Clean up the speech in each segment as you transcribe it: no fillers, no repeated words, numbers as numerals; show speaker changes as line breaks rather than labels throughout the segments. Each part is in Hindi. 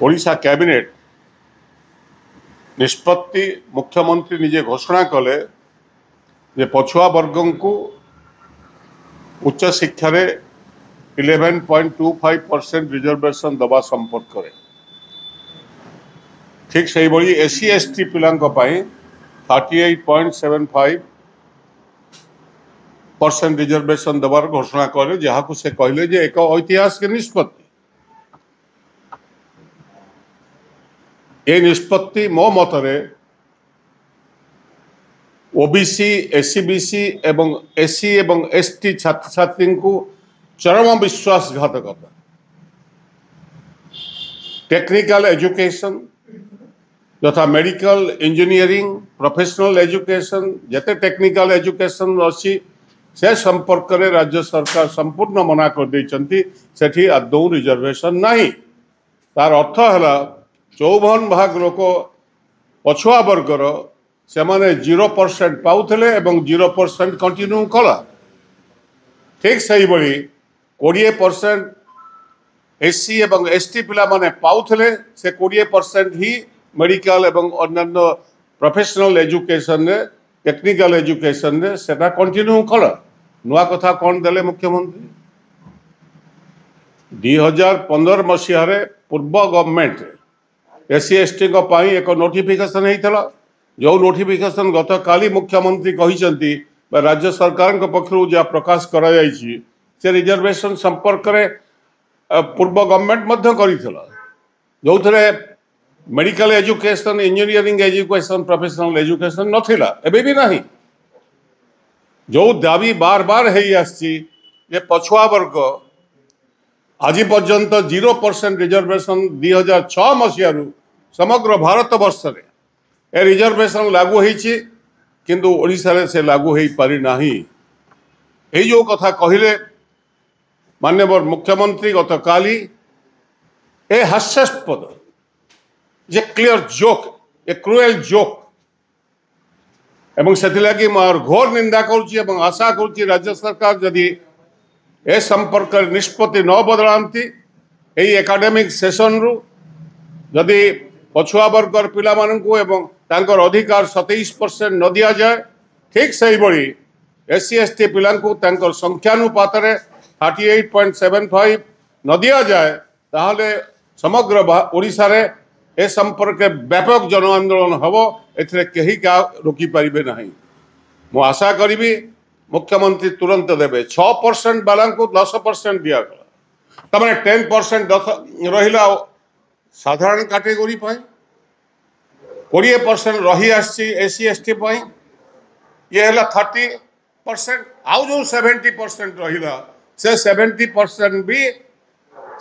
ओडिशा कैबिनेट निष्पत्ति मुख्यमंत्री निजे घोषणा कले जे पछुआ वर्ग को उच्च शिक्षा 11.25% रिजर्वेशन दबा संपर्क करे ठीक से ही एससी एसटी पिला 38.75% रिजर्वेशन दबार घोषणा कले जहाँ को से कहले जे एक ऐतिहासिक निष्पत्ति। ये निष्पत्ति मो मतरे ओबीसी एससीबीसी एवं एससी एवं एसटी छात्र छात्री को चरम विश्वासघातकता टेक्निकल एजुकेशन तथा मेडिकल इंजीनियरिंग प्रोफेशनल एजुकेशन जते टेक्निकल एजुकेशन अच्छी से संपर्क में राज्य सरकार संपूर्ण मना कर देछंती सेठी आदौ रिजर्वेशन नहीं। तार अर्थ है 54 भाग लोक पछुआ वर्गर से माने 0% पाउथले एवं 0% कंटिन्यू कला ठीक सही बड़ी 20% एससी एवं एसटी पिला माने पाउथले से 20% ही मेडिकल एवं अन्य प्रोफेशनल एजुकेशन ने टेक्निकल एजुकेशन ने सेटा कंटिन्यू कला नुआ कथा कौन देले मुख्यमंत्री 2015 मसीह पूर्व गवर्नमेंट एससी एसटी एक नोटिफिकेशन होता जो नोटिफिकेशन गत काली मुख्यमंत्री कहते राज्य सरकार पक्षर जहाँ प्रकाश करा से रिजर्वेशन संपर्क में पूर्व गवर्नमेंट जो थे medical education engineering education professional education नथिला एबे भी नहीं जो दाबी बार बार है पछुआ वर्ग आज पर्यंत 0% रिजर्वेशन 2006 मसीह समग्र भारत वर्ष में ए रिजर्वेशन लागू होइछि किंतु ओडिशा रे से लागू हो पारि नाही। ए जो कथा कहिले माननीय मुख्यमंत्री गत काली ए हास्यास्पद जे क्लियर जोक ए क्रुएल जोक एवं से मोर घोर निंदा करुच्ची एवं आशा करुच्ची राज्य सरकार जदि ए संपर्क निष्पत्ति न बदलांती यही एकाडेमिक सेशन रु जदि पछुआ वर्गर पिला माननकु एवं तांकर अधिकार 27% न दिया जाए ठीक सही बड़ी एससी एसटी पिला तांकर संख्यानुपात 38.75 न दिया जाए ताहले समग्र ओडिशा रे ए संपर्क व्यापक जन आंदोलन हम एथरे कहीं क्या रोकी पारिबे नहीं। मु आशा करी मुख्यमंत्री तुरंत देवे 6% वाला को 10% दिया गला तमाने 10% रहिला साधारण कैटेगरी 20% रही आसी एससी एसटी ये है 30% आउ जो 70% रहिला से 70% भी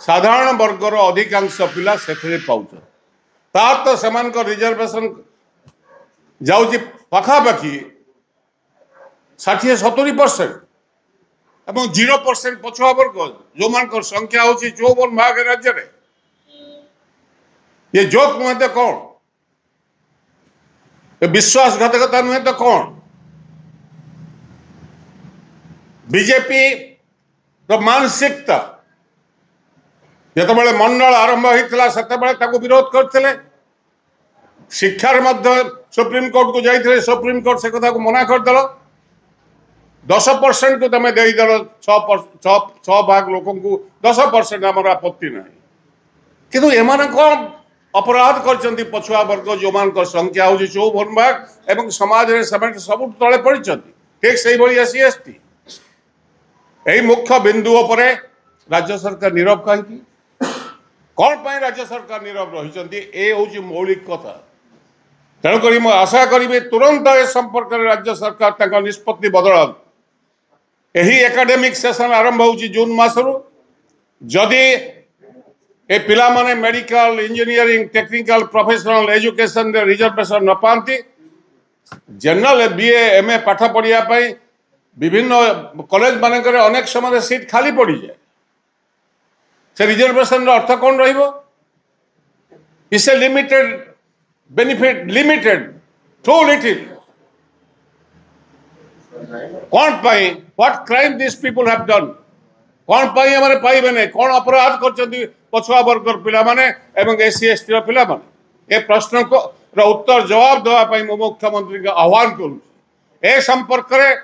साधारण वर्गर अधिकांश पिला से पाउछ तार तो समान को रिजर्वेशन जाउची पाखापाखि 60-70% एवं 0% पछुआ वर्ग जो मान संख्या होची 54 भाग राज्य रे ये जोक नुहे तो कौन ये विश्वासघातकता नुहे तो कौन बीजेपी रो मानसिकता जिते मंडल आरंभ होता से विरोध करते शिक्षार सुप्रीम कोर्ट को जाइए सुप्रीम कोर्ट से कथा को मना करदेल 10% को तुम देदेल 6 भाग लोक 10% आम आपत्ति ना किंतु एम कौन अपराध कर पछुआ वर्ग जो मान संख्या हूँ 54 भाग एवं समाज में सब तले पड़ी ठीक से ही एससी एसटी यही मुख्य बिंदु पर राज्य सरकार नीरव कहीं कौन पाई राज्य सरकार नीरव रही हूँ मौलिक कथा तेणुक मैं आशा करी तुरंत ए संपर्क में राज्य सरकार निष्पत्ति बदला यही एकाडेमिक सेशन आरंभ हो जून मासरू जदि ए पिला माने medical engineering technical professional education reservation न पाती जनरल बीए एमए पाठ पढ़िया विभिन्न कॉलेज मानक अनेक समय सीट खाली पड़ जाए से रिजर्वेशन अर्थ कौन is a limited benefit limited to little कौन what crime this people have done कौन पाई हमारे पाइबे नहीं कौन अपराध कर पछुआ वर्गर पिलामाने एवं एससी एसटी रो पिलामाने ए प्रश्न को उत्तर जवाब देवा पई मो मुख्यमंत्री का आह्वान करू ए संपर्क रे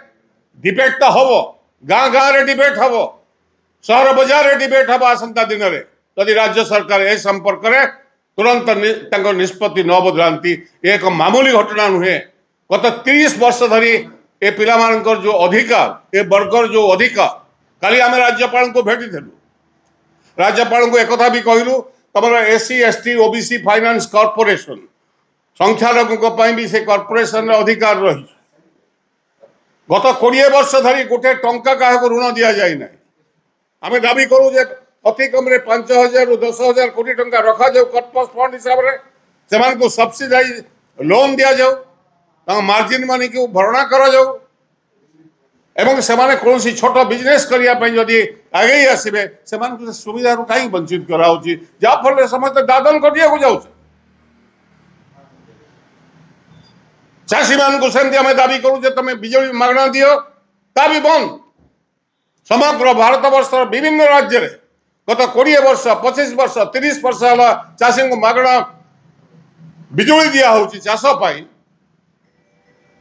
डिबेट तो हबो गाँ गाँ रे डिबेट हबो सहर बजार रे डिबेट हबो आसंता दिन रे यदि राज्य सरकार ए संपर्क रे तुरंत निष्पत्ति न बदलांती एक मामूली घटना नुहे गत 30 वर्ष धरी ए पिलामानकर जो अधिकार ए वर्गर जो अधिकार काली आम राज्यपाल को भेटी राज्यपाल को एक भी कहलु तुम SC ST OBC finance corporation संख्यालघु भी से कॉर्पोरेशन अधिकार रही गत 20 वर्ष धरी गोटे टंका क्या ऋण दि जाए ना आम दाबी करूँ अति कम 5,000 ରୁ 10,000 कोटी टंका रखा जाऊ कॉर्पस फंड हिसाब से सब्सिडाइज लोन दि जाऊ मार्जिन मनी को भरणा कर जाऊ एवं से कौन छोट बिजनेस करने आगे आसवे से सुविधा कहीं वंचित कराऊँगी जहाँफल समस्त दादन कटिया को जाऊँ चाषी मान सेमती आम दाबी करूँ तुम बिजुली मागणा दियो ता भी बंद समग्र भारत वर्ष विभिन्न राज्य में गत 20 वर्ष 25 वर्ष 30 वर्ष है चाषी को मागणा बिजुली दिया होची चाष पाई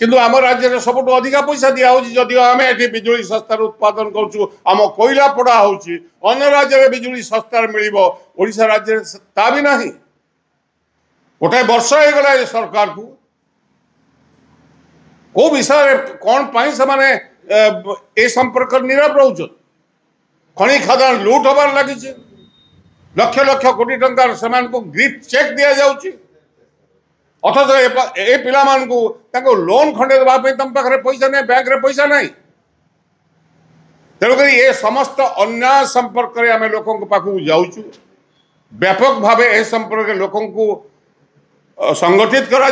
किंतु आम राज्य में सबुठ अधिका पैसा दिया होची जदियो आम एठी बिजुली सस्तार उत्पादन करूँ आम कोयला पोड़ा होची अन्य राज्य में बिजुली सस्तार मिलिबो ओडिशा राज्य ता भी नहीं गोटे वर्ष हो गला सरकार को को विषय कौन पाई से माने ए संपर्क नीरव रोच खनि खदान लुट हबार लगी लक्ष लक्ष कोटी टंका से ग्रिप चेक दि जाऊँगी अथच ए पिला लोन खंडे देवाई तुम पाखे पैसा नहीं बैंक रे पैसा नहीं तेणुक ये समस्त अन्याय संपर्क में आम लोकों पाखक जाऊँ व्यापक भाव ए संपर्क लोकों को संगठित करा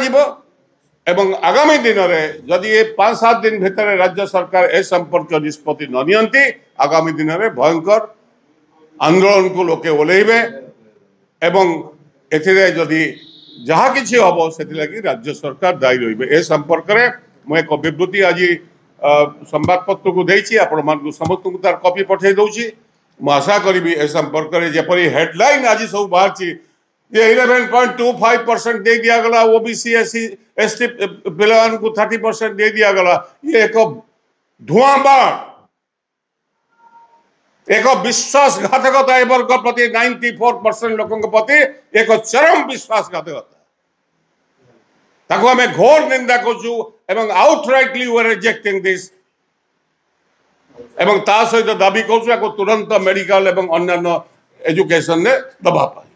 एवं आगामी दिन में जदि ये 5-7 दिन भितर राज्य सरकार ए संपर्क निष्पत्ति न नियंती आगामी दिन में भयंकर आंदोलन को लोके ओल्लैबे एवं एथिरे जदि जहाँ किसी हम से राज्य सरकार दायी रही ए संपर्क में मुझे एक विवृत्ति आज संवादपत्र को देती आपण समस्त को तार कॉपी पठे दूसरी मुझे आशा करी ए संपर्क में जपरी हेडलाइन आज सब बाहर 11.25% दे दिया गला ओबीसी एससी एसटी पिला को 30% दे दिया गला ये एक धुआं बाण एक विश्वासघातकता ए वर्ग प्रति 94% लोकों प्रति एक चरम विश्वासघातकता ताको हमें घोर निंदा करूँ एवं outrightly we are rejecting this एवं ता सहित दाबी करूँ तुरंत मेडिकल एवं अन्य एजुकेशन ने दबा पाए।